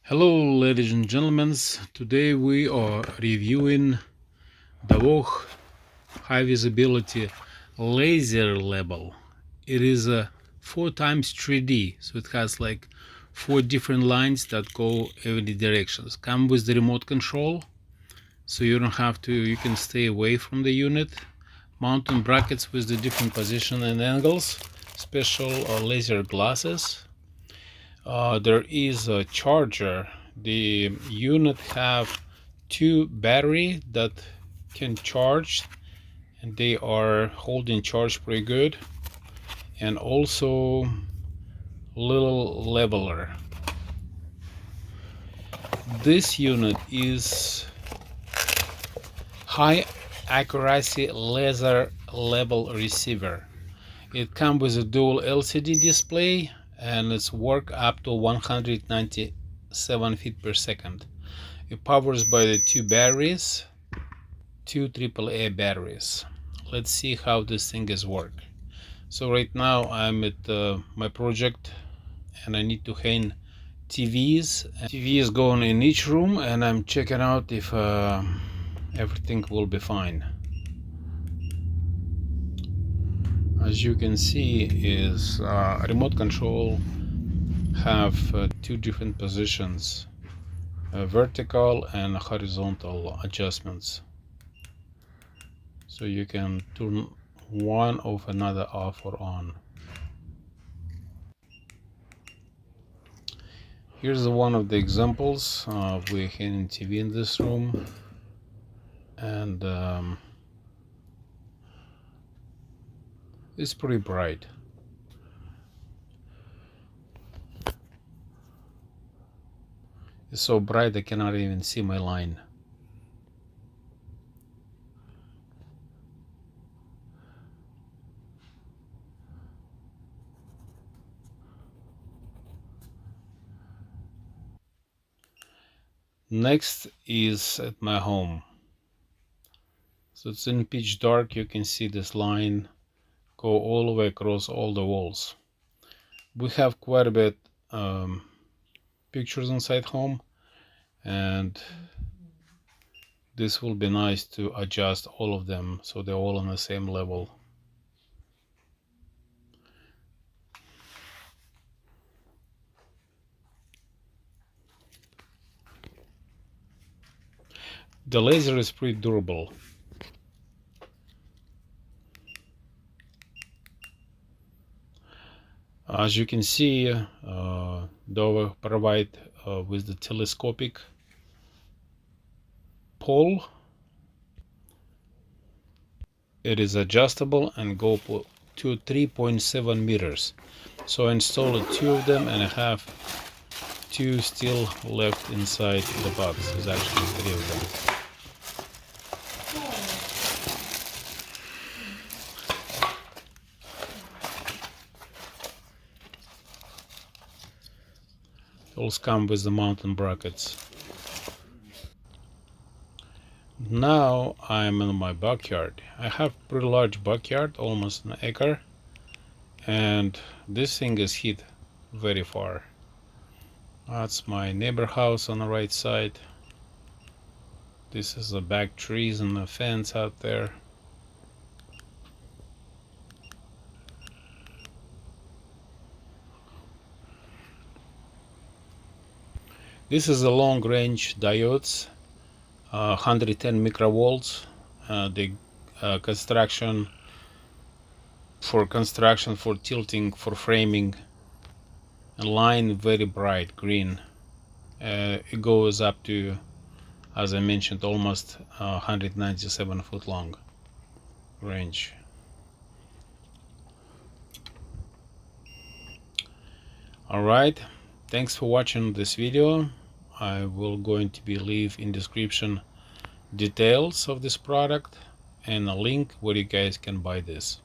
Hello ladies and gentlemen, today we are reviewing the Vogue high visibility laser label. It is a 4x3D, so it has like 4 different lines that go every directions. Come with the remote control, so you don't have to, you can stay away from the unit. Mounting brackets with the different position and angles, special laser glasses. There is a charger. The unit have 2 battery that can charge, and they are holding charge pretty good, and also little leveler. This unit is high accuracy laser level receiver. It comes with a dual LCD display, and it's work up to 197 feet per second. It powers by the 2 batteries, 2 AAA batteries. Let's see how this thing is work. So right now I'm at my project, and I need to hang TVs. TV is going in each room, and I'm checking out if everything will be fine. As you can see, is remote control have 2 different positions, vertical and horizontal adjustments, so you can turn one of another off or on. Here's one of the examples. We're hanging TV in this room, and it's pretty bright. It's so bright I cannot even see my line. Next is at my home. So it's in pitch dark. You can see this line go all the way across all the walls. We have quite a bit pictures inside home, and this will be nice to adjust all of them so they're all on the same level. The laser is pretty durable. As you can see, they provide with the telescopic pole. It is adjustable and go to 3.7 meters. So I installed 2 of them, and I have 2 still left inside the box. There's actually 3 of them. Those come with the mounting brackets. Now I'm in my backyard. I have a pretty large backyard, almost an acre, and this thing is hit very far. That's my neighbor house on the right side. This is the back trees and the fence out there. This is a long range diodes, 110 microvolts. The construction for tilting, for framing, and line very bright green. It goes up to, as I mentioned, almost 197 foot long range. Alright, thanks for watching this video. I will going to be leave in description details of this product and a link where you guys can buy this.